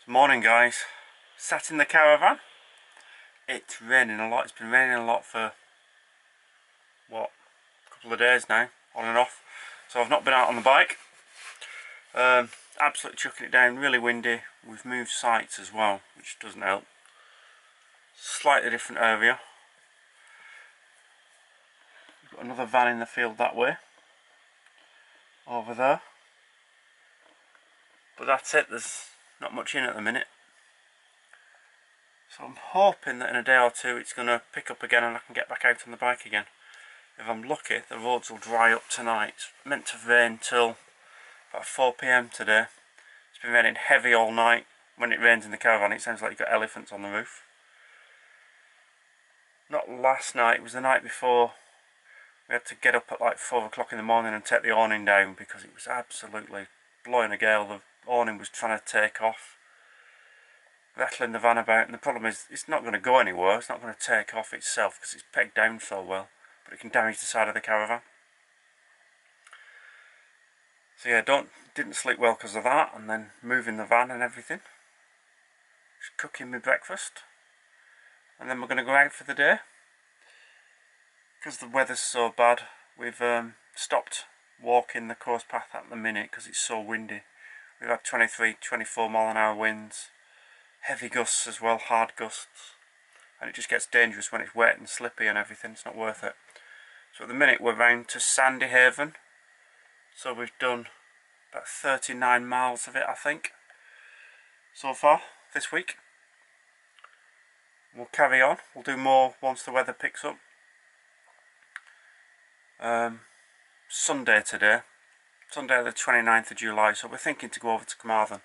Morning guys, sat in the caravan. It's raining a lot. It's been raining a lot for what, a couple of days now, on and off. So I've not been out on the bike. Absolutely chucking it down, really windy. We've moved sites as well, which doesn't help. Slightly different area. We've got another van in the field that way, over there. But that's it, there's not much in at the minute. So I'm hoping that in a day or two it's going to pick up again and I can get back out on the bike again. If I'm lucky, the roads will dry up tonight. It's meant to rain till about 4 PM today. It's been raining heavy all night. When it rains in the caravan it sounds like you've got elephants on the roof. Not last night, it was the night before. We had to get up at like 4 o'clock in the morning and take the awning down because it was absolutely blowing a gale. The awning was trying to take off, rattling the van about, and the problem is it's not going to go anywhere. It's not going to take off itself because it's pegged down so well, but it can damage the side of the caravan. So yeah, didn't sleep well because of that, and then moving the van and everything. Just cooking my breakfast, and then we're going to go out for the day. Because the weather's so bad, we've stopped walking the coast path at the minute because it's so windy. We've had 23, 24 mile an hour winds, heavy gusts as well, hard gusts, and it just gets dangerous when it's wet and slippy and everything. It's not worth it. So at the minute we're round to Sandy Haven, so we've done about 39 miles of it I think so far this week. We'll carry on, we'll do more once the weather picks up. Sunday today, Sunday the 29th of July, so we're thinking to go over to Carmarthen.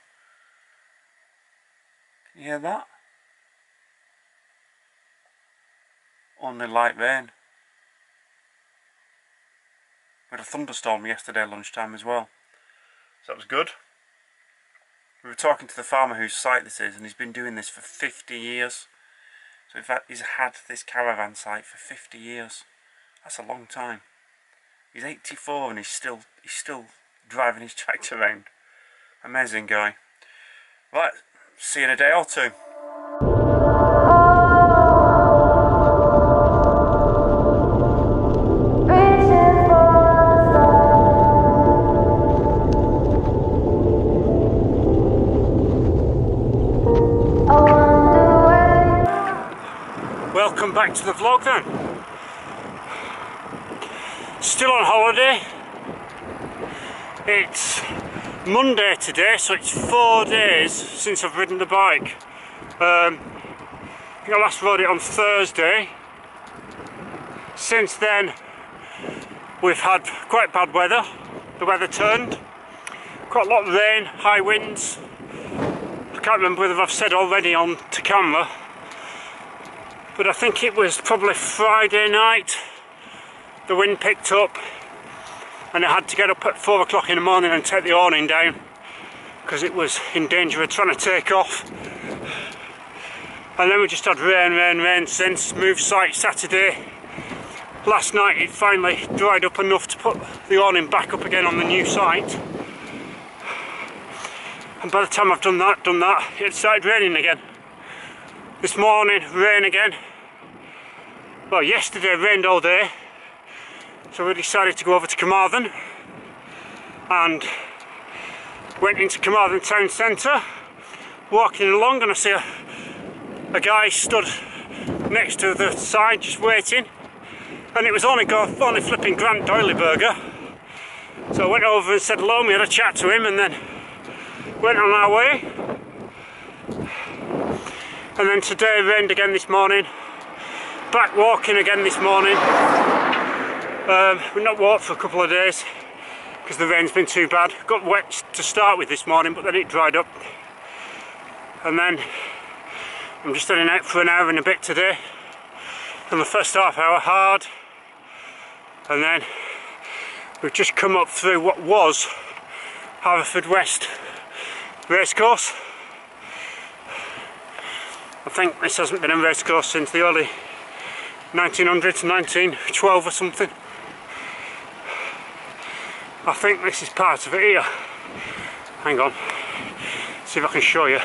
Can you hear that? Only light rain. We had a thunderstorm yesterday lunchtime as well, so that was good. We were talking to the farmer whose site this is, and he's been doing this for 50 years. So he's had this caravan site for 50 years. That's a long time. He's 84 and he's still driving his tractor around. Amazing guy. Right, see you in a day or two. Welcome back to the vlog then. Still on holiday. It's Monday today, so it's 4 days since I've ridden the bike. I think I last rode it on Thursday. Since then we've had quite bad weather. The weather turned. Quite a lot of rain, high winds. I can't remember whether I've said already on to camera, but I think it was probably Friday night the wind picked up and I had to get up at 4 o'clock in the morning and take the awning down because it was in danger of trying to take off. And then we just had rain since. Moved site Saturday. Last night it finally dried up enough to put the awning back up again on the new site, and by the time I've done that it started raining again. This morning rain again. Well, yesterday rained all day. So we decided to go over to Carmarthen and went into Carmarthen town centre, walking along, and I see a guy stood next to the side just waiting, and it was only flipping Grant Doyleyberger. So I went over and said hello, and we had a chat to him, and then went on our way. And then today rained again this morning, back walking again this morning. We've not walked for a couple of days because the rain's been too bad. Got wet to start with this morning, but then it dried up. And then I'm just heading out for an hour and a bit today. And the first half hour hard. And then we've just come up through what was Haverfordwest racecourse. I think this hasn't been a racecourse since the early 1900s, 1912 or something. I think this is part of it here. Hang on. See if I can show you.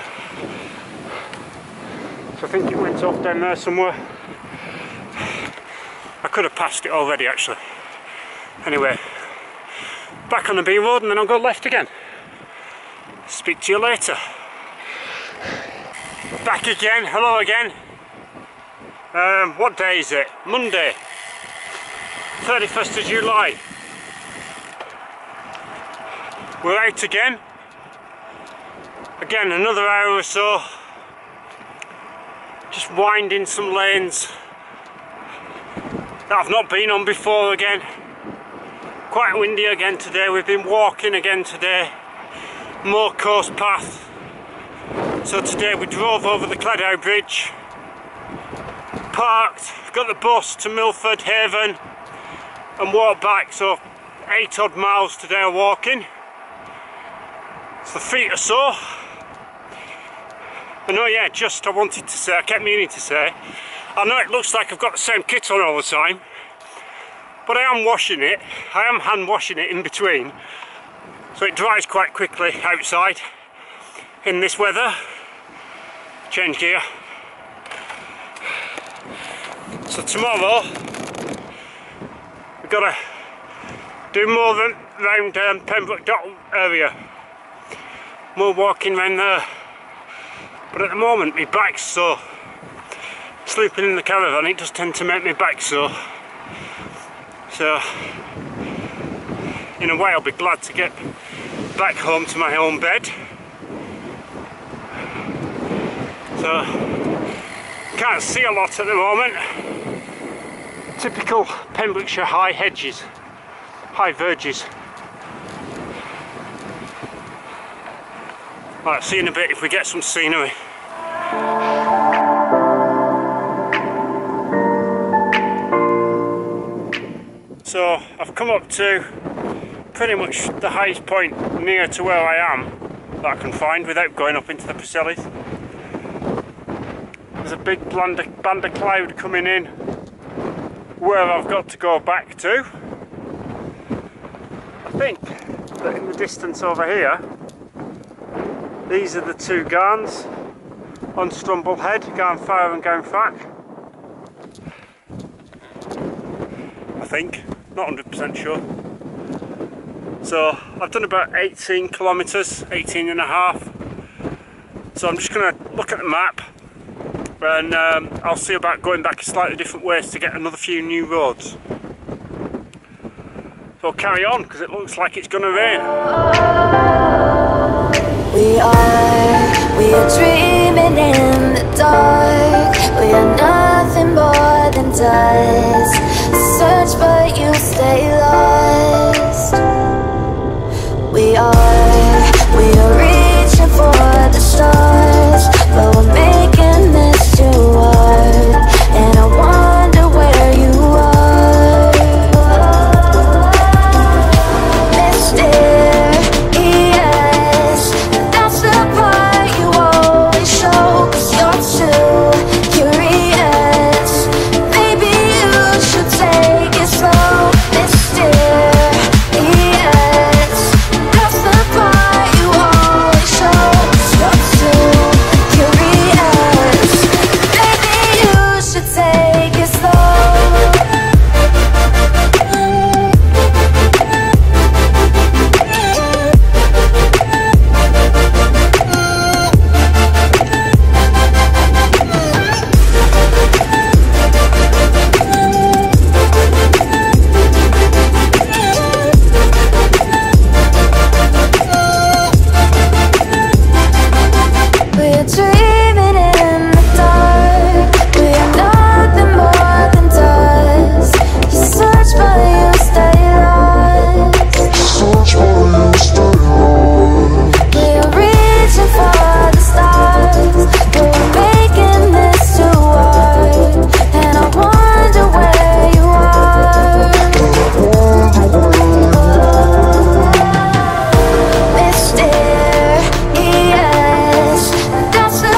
So I think it went off down there somewhere. I could have passed it already actually. Anyway, back on the B road and then I'll go left again. Speak to you later. Back again, hello again. What day is it? Monday, 31st of July. We're out again. Again, another hour or so. Just winding some lanes that I've not been on before again. Quite windy again today. We've been walking again today. More coast path. So today we drove over the Cleddau Bridge, parked, got the bus to Milford Haven and walked back. So 8 odd miles today of walking. So the feet are sore. And oh yeah, just I wanted to say, I kept meaning to say, I know it looks like I've got the same kit on all the time, but I am washing it. I am hand washing it in between, so it dries quite quickly outside in this weather. Change gear. So tomorrow we've got to do more than round Pembrokeshire area. More walking around there. But at the moment my back's sore. Sleeping in the caravan, it does tend to make my back sore. So in a way I'll be glad to get back home to my own bed. So can't see a lot at the moment. Typical Pembrokeshire high hedges, high verges. Right, see you in a bit if we get some scenery. So I've come up to pretty much the highest point near to where I am that I can find without going up into the Preselies. There's a big band of cloud coming in where I've got to go back to. I think that in the distance over here, these are the two Garns on Strumble Head, Garn Fire and Garn Fack. I think, not 100% sure. So I've done about 18 kilometres, 18 and a half. So I'm just going to look at the map and I'll see about going back a slightly different ways to get another few new roads. So I'll carry on because it looks like it's going to rain. We are dreaming in the dark. We are nothing more than dust. Search but you stay lost. We are reaching for the stars, but we're making this too hard. And I wonder where you are. Mysterious, that's the part you always show. 'Cause you're too curious. Maybe you should take it slow. Mysterious, that's the part you always show. 'Cause you're too curious. Maybe you should take it slow. We're dreaming in the dark. We are nothing more than dust. You search but you stay lost. We are reaching for the stars, but we're making this too hard. And I wonder where you are. Mysterious, that's the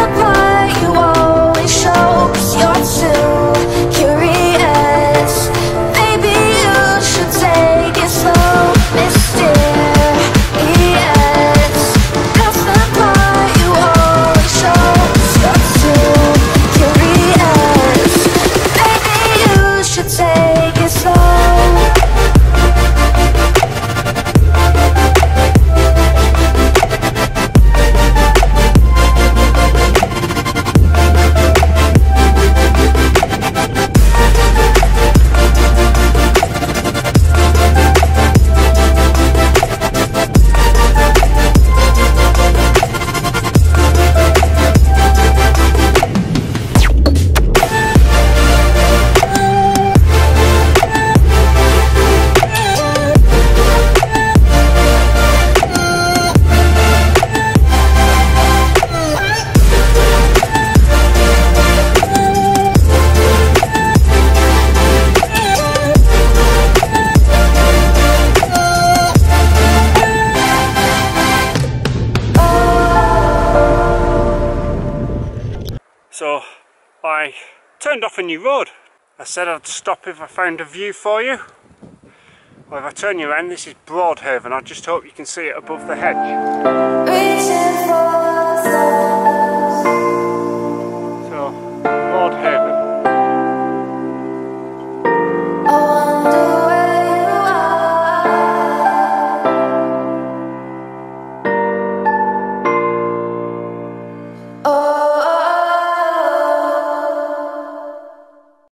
I turned off a new road. I said I'd stop if I found a view for you. Well, if I turn you around, this is Broadhaven. I just hope you can see it above the hedge. Reaching for the